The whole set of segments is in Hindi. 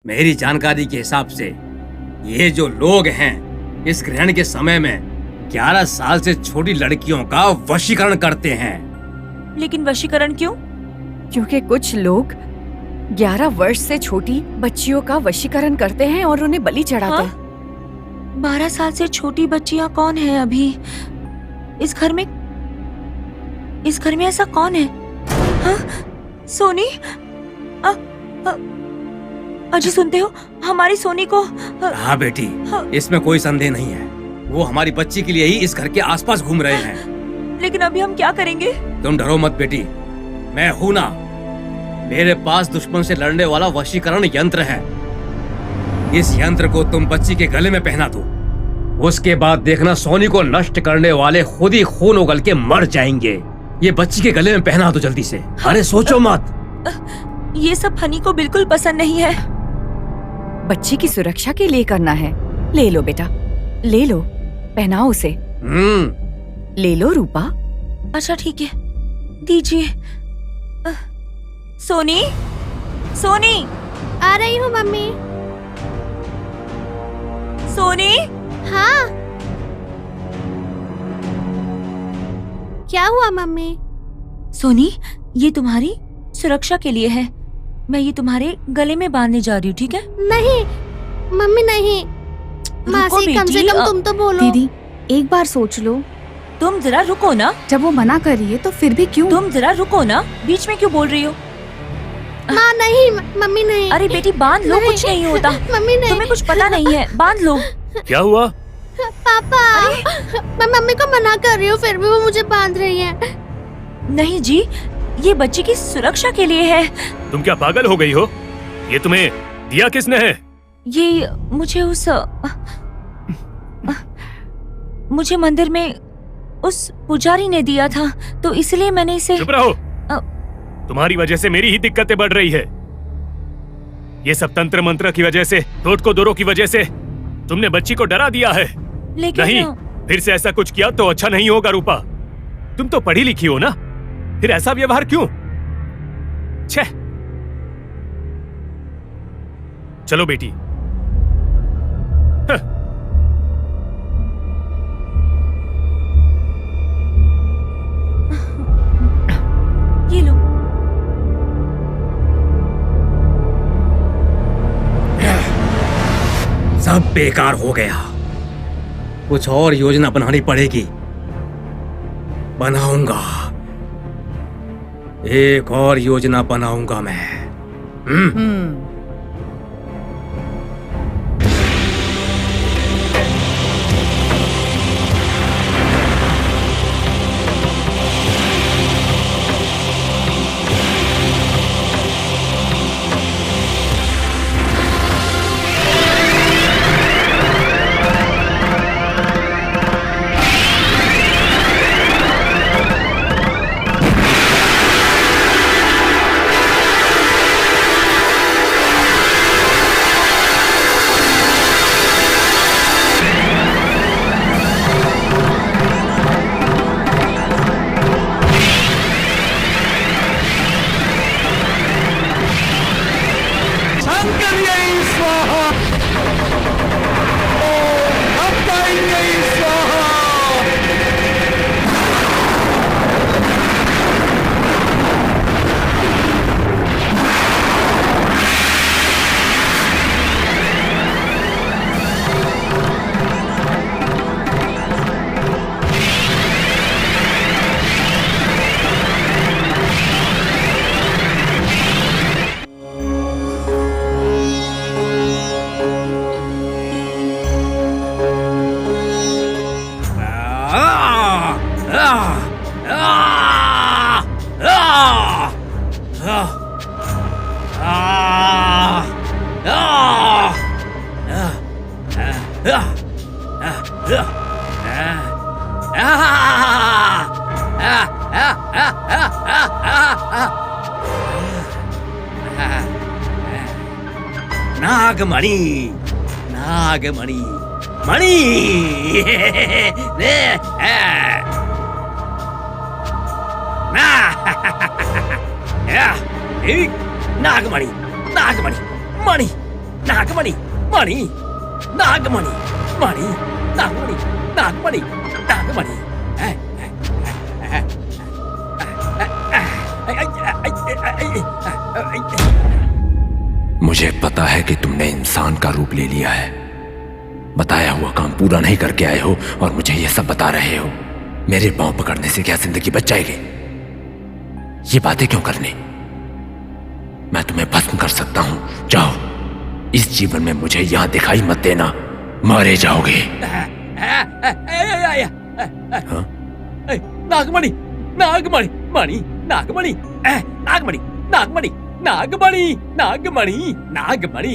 मेरी जानकारी के हिसाब से ये जो लोग हैं इस ग्रहण के समय में 11 साल से छोटी लड़कियों का वशीकरण करते हैं। लेकिन वशीकरण क्यों? क्योंकि कुछ लोग 11 वर्ष से छोटी बच्चियों का वशीकरण करते हैं और उन्हें बलि चढ़ाते हैं। 12 साल से छोटी बच्चियां कौन है अभी इस घर में ऐसा कौन है? हाँ? सोनी? अजी सुनते हो, हमारी सोनी को। हाँ बेटी, इसमें कोई संदेह नहीं है। वो हमारी बच्ची के लिए ही इस घर के आसपास घूम रहे हैं। लेकिन अभी हम क्या करेंगे? तुम डरो मत बेटी, मैं हूं ना। मेरे पास दुश्मन से लड़ने वाला वशीकरण यंत्र है। इस यंत्र को तुम बच्ची के गले में पहना दो, उसके बाद देखना सोनी को नष्ट करने वाले खुद ही खून उगल के मर जाएंगे। ये बच्ची के गले में पहना दो जल्दी से। अरे सोचो मत। ये सब हनी को बिल्कुल पसंद नहीं है। बच्ची की सुरक्षा के लिए करना है। ले लो बेटा, ले लो, पहनाओ उसे। ले लो रूपा। अच्छा ठीक है, दीजिए। सोनी, सोनी, आ रही हूँ मम्मी। सोनी। हाँ, क्या हुआ मम्मी? सोनी, ये तुम्हारी सुरक्षा के लिए है। मैं ये तुम्हारे गले में बांधने जा रही हूँ, ठीक है? नहीं मम्मी नहीं। मासी कम से कम तुम तो बोलो। दीदी एक बार सोच लो। तुम जरा रुको ना। जब वो मना कर रही है तो फिर भी क्यों? तुम जरा रुको ना, बीच में क्यों बोल रही हो? माँ नहीं, मम्मी नहीं। अरे बेटी बांध लो, कुछ नहीं होता। मम्मी नहीं। तुम्हें कुछ पता नहीं है, बांध लो। क्या हुआ? पापा, मैं मम्मी को मना कर रही हूँ, फिर भी वो मुझे बांध रही है। नहीं जी, ये बच्ची की सुरक्षा के लिए है। तुम क्या पागल हो गई हो? ये तुम्हें दिया किसने है? ये मुझे मंदिर में उस पुजारी ने दिया था, तो इसलिए मैंने इसे। चुप रहो। तुम्हारी वजह से मेरी ही दिक्कतें बढ़ रही है। ये सब तंत्र मंत्र की वजह से, टोटको दोरो की वजह से तुमने बच्ची को डरा दिया है। लेकिन नहीं, फिर से ऐसा कुछ किया तो अच्छा नहीं होगा रूपा। तुम तो पढ़ी लिखी हो ना, फिर ऐसा व्यवहार क्यों? छे। चलो बेटी। ये लो। सब बेकार हो गया। कुछ और योजना बनानी पड़ेगी। बनाऊंगा, एक और योजना बनाऊंगा मैं। नागमणि, नागमणि, मणि। नागमणि, नागमणि, मणि। नागमणि मणि नागमणि मणि नागमणि नागमणि नागमणि मुझे पता है कि तुमने इंसान का रूप ले लिया है, बताया हुआ काम पूरा नहीं करके आए हो और मुझे ये सब बता रहे हो। मेरे पांव पकड़ने से क्या जिंदगी बच जाएगी? ये बातें क्यों करनी? मैं तुम्हें भस्म कर सकता हूं। जाओ, इस जीवन में मुझे यहां दिखाई मत देना, मारे जाओगे। हाँ? नागमणि नागमणि मणि नागमणि नागमणि नागमणि नागमणि नागमणि नागमणि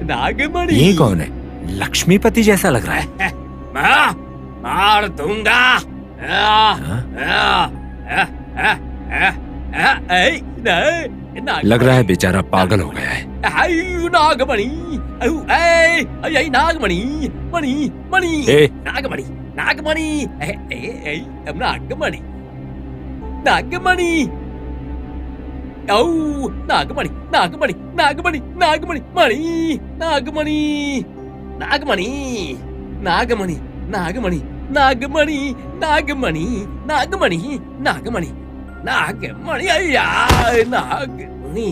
नागमणि। ये कौन है? लक्ष्मीपति जैसा लग रहा है। मार दूंगा। लग रहा है बेचारा पागल हो गया है। नागमणि नागमणि मणि मणि नागमणि नागमणि नागमणि नागमणि औ नागमणि नागमणि नागमणि नागमणि मणि नागमणि नागमणि नागमणि नागमणि नागमणि नागमणि नागमणि नागमणि नागमणि नागमणि।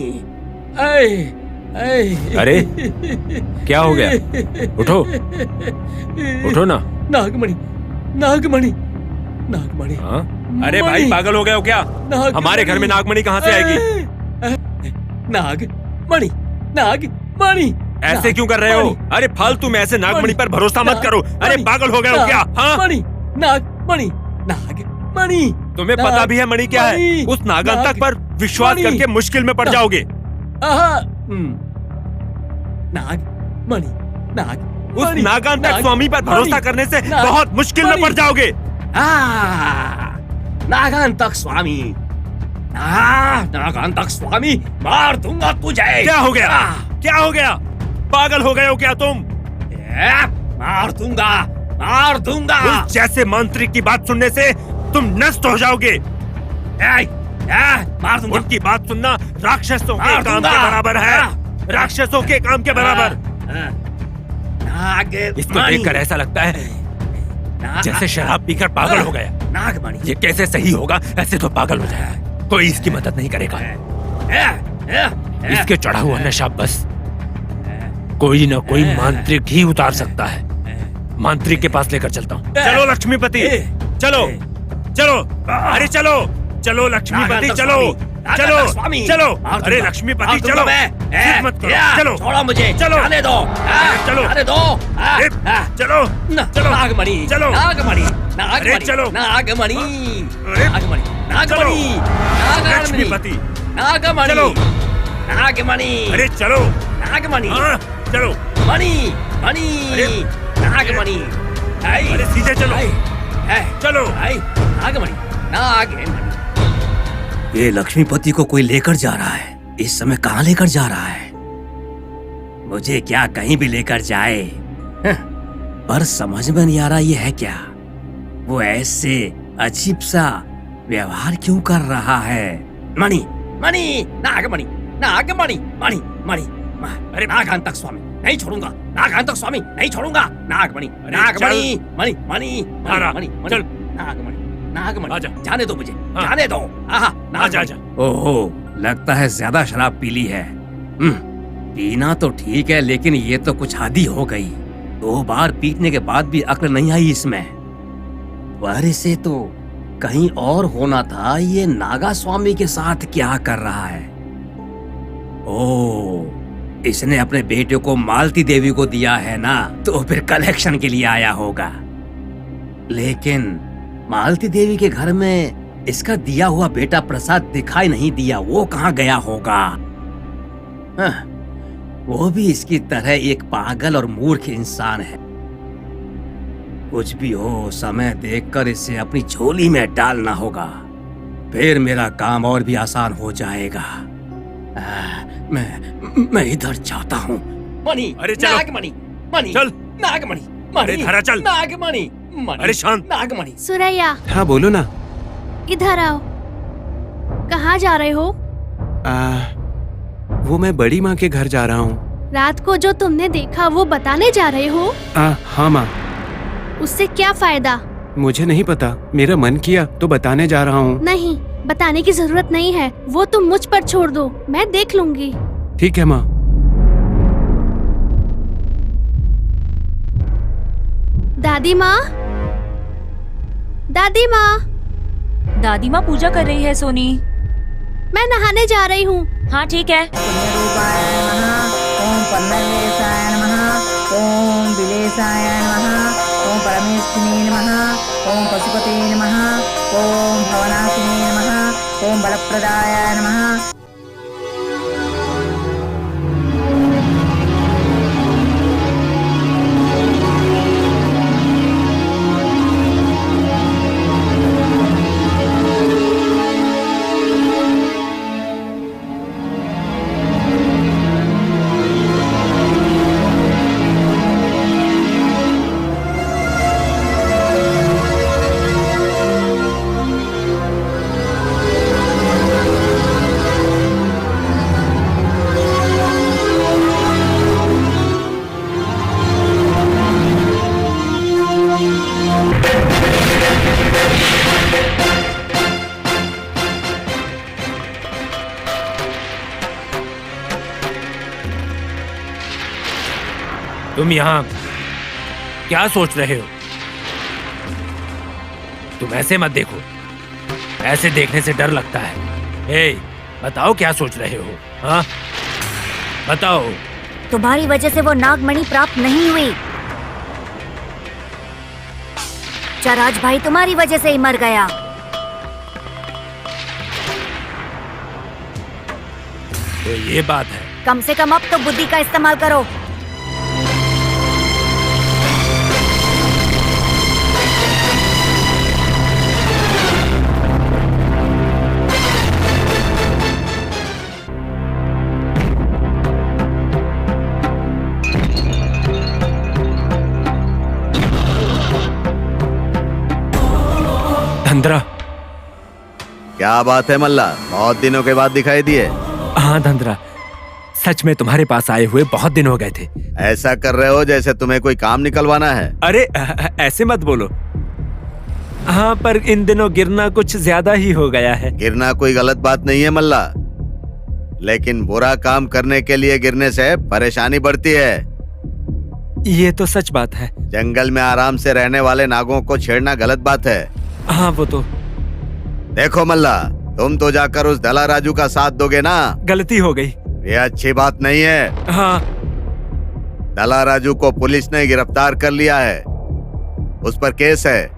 अरे क्या हो गया? उठो उठो ना। नागमणि नागमणि नागमणि। हाँ? अरे भाई पागल हो गए हो क्या? हमारे घर में नागमणि कहाँ से आएगी? नागमणि नागमणि। ऐसे क्यों कर रहे हो? अरे फालतू में ऐसे नागमणि पर भरोसा मत करो। अरे पागल हो गए हो क्या? हाँ? मणि नागमणि नागमणि। तुम्हें पता भी है मणि क्या है? उस नागांतक पर विश्वास करके मुश्किल में पड़ जाओगे। नागमणि नाग उस नागांतक स्वामी पर भरोसा करने से बहुत मुश्किल में पड़ जाओगे। नागांतक स्वामी नागांतक स्वामी मार दूंगा तुझे। क्या हो गया? क्या हो गया? पागल हो गए हो क्या तुम? मार दूंगा मार दूंगा। उस जैसे मांत्रिक की बात सुनने से तुम नष्ट हो जाओगे। मार दूंगा। उनकी बात सुनना राक्षसों के काम के बराबर है। राक्षसों के काम के बराबर। इसको देखकर ऐसा लगता है जैसे शराब पीकर पागल हो गया। नागमणि ये कैसे सही होगा? ऐसे तो पागल हो जाएगा। कोई इसकी मदद नहीं करेगा। इसके चढ़ा हुआ नशा बस कोई न कोई मांत्रिक ही उतार सकता है। मांत्रिक के पास लेकर चलता हूँ। चलो लक्ष्मीपति, चलो चलो। अरे चलो चलो लक्ष्मीपति, चलो चलो चलो। अरे लक्ष्मीपति चलो, मत करो। चलो छोड़ो मुझे, चलो जाने दो। चलो जाने दो। चलो चलो नागमणि चलो नागमणि अरे चलो नागमणि नागमणि नागमणि लक्ष्मीपति नागमणि चलो। नागमणि अरे चलो नागमणि चलो। मणि मणि नागमणि। अरे सीधे चलो चलो। नागमणि नागमणि। ये लक्ष्मीपति को कोई लेकर जा रहा है। इस समय कहाँ लेकर जा रहा है? मुझे क्या कहीं भी लेकर जाए, पर समझ में नहीं आ रहा ये है क्या। वो ऐसे अजीब सा व्यवहार क्यों कर रहा है? मणि मणि नागमणि नागमणि मणि मणि। अरे नागांतक स्वामी नहीं छोड़ूंगा। नागांतक स्वामी नहीं छोड़ूंगा। नागमणि नागमणि मणि मणि मणि चल। नागमणि नागमणि। आजा। जाने दो मुझे, जाने दो। आजा आजा। ओहो, लगता है ज्यादा शराब पी ली है। पीना तो ठीक है, लेकिन ये तो कुछ आदी हो गई। 2 बार पीटने के बाद भी अक्ल नहीं आई इसमें। पर इसे तो कहीं और होना था। ये नागा स्वामी के साथ क्या कर रहा है? ओह, इसने अपने बेटे को मालती देवी को दिया है ना, तो फिर कलेक्शन के लिए आया होगा। लेकिन मालती देवी के घर में इसका दिया हुआ बेटा प्रसाद दिखाई नहीं दिया। वो कहाँ गया होगा? वो भी इसकी तरह एक पागल और मूर्ख इंसान है। कुछ भी हो, समय देखकर इसे अपनी झोली में डालना होगा, फिर मेरा काम और भी आसान हो जाएगा। मैं इधर जाता हूँ। मणि, अरे चलो। नागमणि, मणि, चल। नागमणि, अरे धरा चल। नागमणि, मणि, अरे शांत। नागमणि। सुरैया, हाँ बोलो ना। इधर आओ। कहाँ जा रहे हो? वो मैं बड़ी माँ के घर जा रहा हूँ। रात को जो तुमने देखा वो बताने जा रहे हो? हाँ माँ। उससे क्या फायदा? मुझे नहीं पता, मेरा मन किया तो बताने जा रहा हूँ। नहीं, बताने की जरूरत नहीं है, वो तुम मुझ पर छोड़ दो, मैं देख लूंगी। ठीक है माँ। दादी माँ, दादी माँ, दादी माँ पूजा कर रही है सोनी। मैं नहाने जा रही हूँ। हाँ ठीक है। ओम पन्नवेशाय नमः, ओम विलेशाय नमः, ओम परमेष्ठिने नमः, ओम पशुपते नमः, ओम भवनाशिने नमः, ओम बलप्रदाय नमः। तुम यहाँ क्या सोच रहे हो? तुम ऐसे मत देखो, ऐसे देखने से डर लगता है। ए, बताओ क्या सोच रहे हो? हाँ बताओ। तुम्हारी वजह से वो नागमणि प्राप्त नहीं हुई। चराज भाई तुम्हारी वजह से ही मर गया। तो ये बात है। कम से कम अब तो बुद्धि का इस्तेमाल करो। धंधरा। क्या बात है मल्ला, बहुत दिनों के बाद दिखाई दिए। हाँ धंधरा, सच में तुम्हारे पास आए हुए बहुत दिन हो गए थे। ऐसा कर रहे हो जैसे तुम्हें कोई काम निकलवाना है। अरे ऐसे मत बोलो। हाँ पर इन दिनों गिरना कुछ ज्यादा ही हो गया है। गिरना कोई गलत बात नहीं है मल्ला, लेकिन बुरा काम करने के लिए गिरने से परेशानी बढ़ती है। ये तो सच बात है। जंगल में आराम से रहने वाले नागों को छेड़ना गलत बात है। हाँ वो तो। देखो मल्ला, तुम तो जाकर उस दला राजू का साथ दोगे ना। गलती हो गई। ये अच्छी बात नहीं है। हाँ। दला राजू को पुलिस ने गिरफ्तार कर लिया है, उस पर केस है।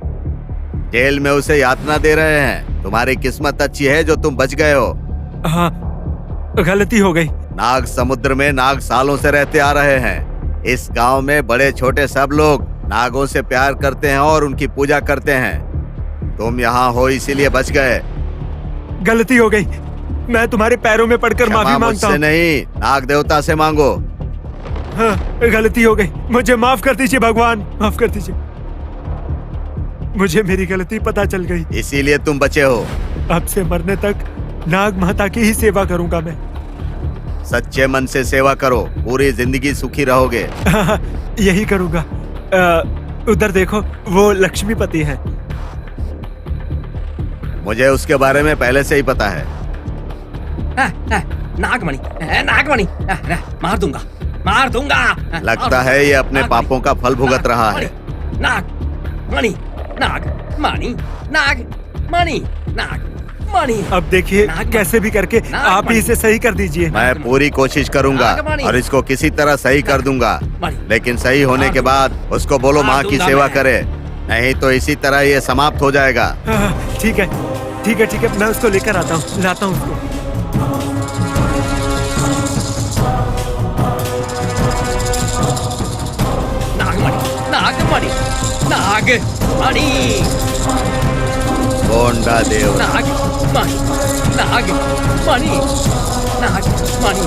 जेल में उसे यातना दे रहे हैं। तुम्हारी किस्मत अच्छी है जो तुम बच गए हो। हाँ गलती हो गई। नाग समुद्र में नाग सालों से रहते आ रहे हैं। इस गांव में बड़े छोटे सब लोग नागों से प्यार करते हैं और उनकी पूजा करते हैं। तुम यहाँ हो इसीलिए बच गए। गलती हो गई, मैं तुम्हारे पैरों में पड़कर माफी मांगता मुझसे हूँ। नहीं, नाग देवता से मांगो। हाँ, गलती हो गई, मुझे माफ कर दीजिए भगवान, माफ कर दीजिए। मुझे मेरी गलती पता चल गई, इसीलिए तुम बचे हो। अब से मरने तक नाग माता की ही सेवा करूंगा मैं। सच्चे मन से सेवा करो, पूरी जिंदगी सुखी रहोगे। यही करूंगा। उधर देखो, वो लक्ष्मीपति हैं। मुझे उसके बारे में पहले से ही पता है। नागमणि, नागमणि, मार दूंगा, मार दूंगा। लगता है ये अपने पापों का फल भुगत रहा है। नागमणि, नागमणि, नागमणि, नागमणि। अब देखिए कैसे भी करके आप ही इसे सही कर दीजिए। मैं पूरी कोशिश करूंगा और इसको किसी तरह सही कर दूंगा, लेकिन सही होने के बाद उसको बोलो माँ की सेवा करे, नहीं तो इसी तरह ये समाप्त हो जाएगा। ठीक है, ठीक है, ठीक है, मैं उसको लेकर आता हूँ, लाता हूँ उसको। नागमणि, नागमणि, नागमणि, गोंडा देव। नागमणि, नागमणि, नागमणि,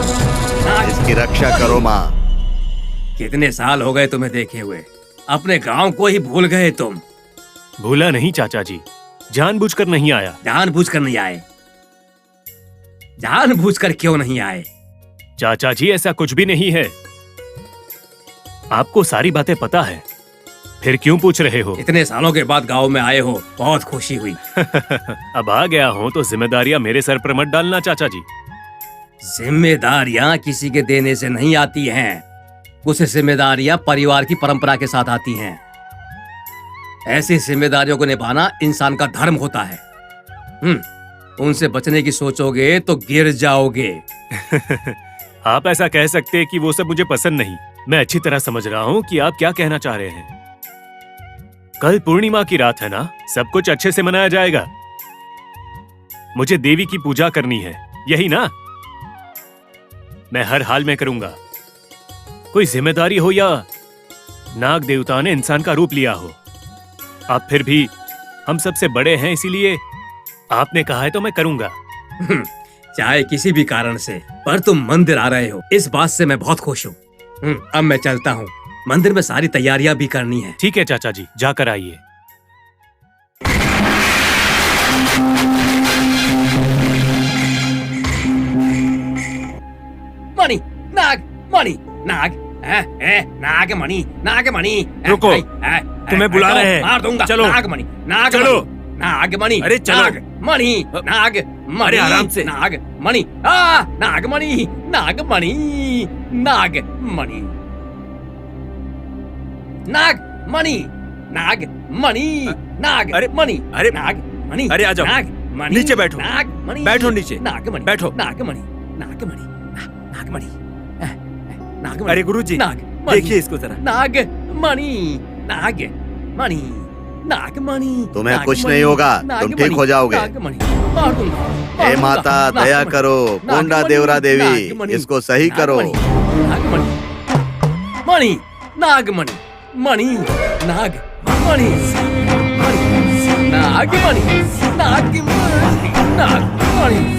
नाग। इसकी रक्षा करो माँ। कितने साल हो गए तुम्हें देखे हुए, अपने गांव को ही भूल गए तुम। भूला नहीं चाचा जी, जानबूझकर नहीं आया। जानबूझकर नहीं आए? जानबूझकर क्यों नहीं आए? चाचा जी ऐसा कुछ भी नहीं है। आपको सारी बातें पता है, फिर क्यों पूछ रहे हो? इतने सालों के बाद गांव में आए हो, बहुत खुशी हुई। अब आ गया हूँ तो जिम्मेदारियां मेरे सर पर मत डालना चाचा जी। जिम्मेदारियां किसी के देने से नहीं आती हैं। कुछ जिम्मेदारियां परिवार की परंपरा के साथ आती हैं। ऐसी जिम्मेदारियों को निभाना इंसान का धर्म होता है। उनसे बचने की सोचोगे तो गिर जाओगे। आप ऐसा कह सकते हैं कि वो सब मुझे पसंद नहीं। मैं अच्छी तरह समझ रहा हूँ कि आप क्या कहना चाह रहे हैं। कल पूर्णिमा की रात है ना, सब कुछ अच्छे से मनाया जाएगा। मुझे देवी की पूजा करनी है, यही ना? मैं हर हाल में करूंगा। कोई जिम्मेदारी हो या नाग देवता ने इंसान का रूप लिया हो, आप फिर भी हम सबसे बड़े हैं, इसीलिए आपने कहा है तो मैं करूंगा। चाहे किसी भी कारण से, पर तुम मंदिर आ रहे हो, इस बात से मैं बहुत खुश हूँ। अब मैं चलता हूँ, मंदिर में सारी तैयारियां भी करनी है। ठीक है चाचा जी, जाकर आइए। मणि, नाग, मणि, नाग, नागमणि, नागमणि। रुको, तुम्हें बुला रहे हैं। मार दूंगा। चलो। नागमणि, नाग, चलो। नागमणि। अरे चलो। मणि, नाग, मणि, आराम से। नागमणि, नागमणि, नागमणि, नागमणि, नागमणि, नागमणि, नागमणि, अरे नागमणि। अरे आ जाओ, नागमणि, नीचे बैठो। नागमणि, बैठो नीचे। नागमणि, बैठो। नागमणि, नागमणि, नागमणि, नागमणि। अरे गुरुजी, नागमणि, देखिए इसको जरा। नागमणि, नागमणि, नागमणि। तुम्हें कुछ नागमणि, नहीं होगा, तुम नागमणि, ठीक हो जाओगे। नागमणि, मार दूंगा, मार हे दूंगा। माता, दया नागमणि, करो। कोंडा नागमणि, देवरा देवी, नागमणि, इसको सही करो। नागमणि, मणि, नागमणि, मणि, नागमणि, नागमणि, नागमणि, नागमणि, नागमणि, नागमणि,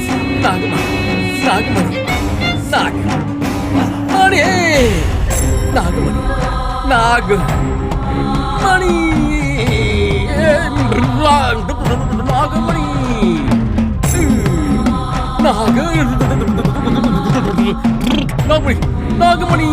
नागमणि, नागमणि, नागमणि,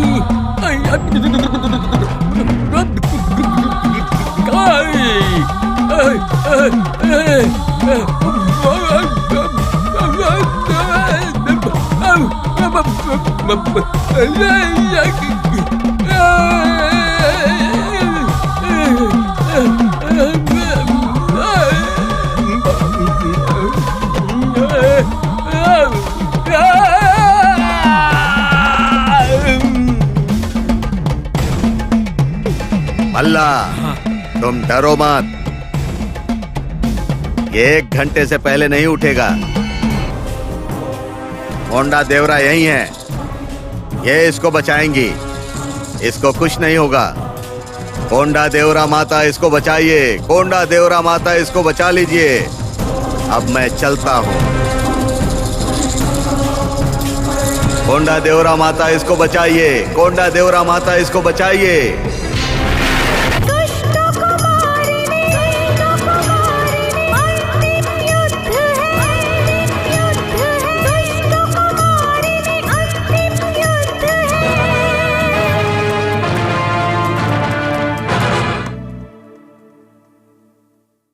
मल्ला, तुम डरो मत। ये 1 घंटे से पहले नहीं उठेगा। कोंडा देवरा यही है, ये इसको बचाएंगी। इसको कुछ नहीं होगा। कोंडा देवरा माता, इसको बचाइए। कोंडा देवरा माता, इसको बचा लीजिए। अब मैं चलता हूँ। कोंडा देवरा माता, इसको बचाइए। कोंडा देवरा माता, इसको बचाइए।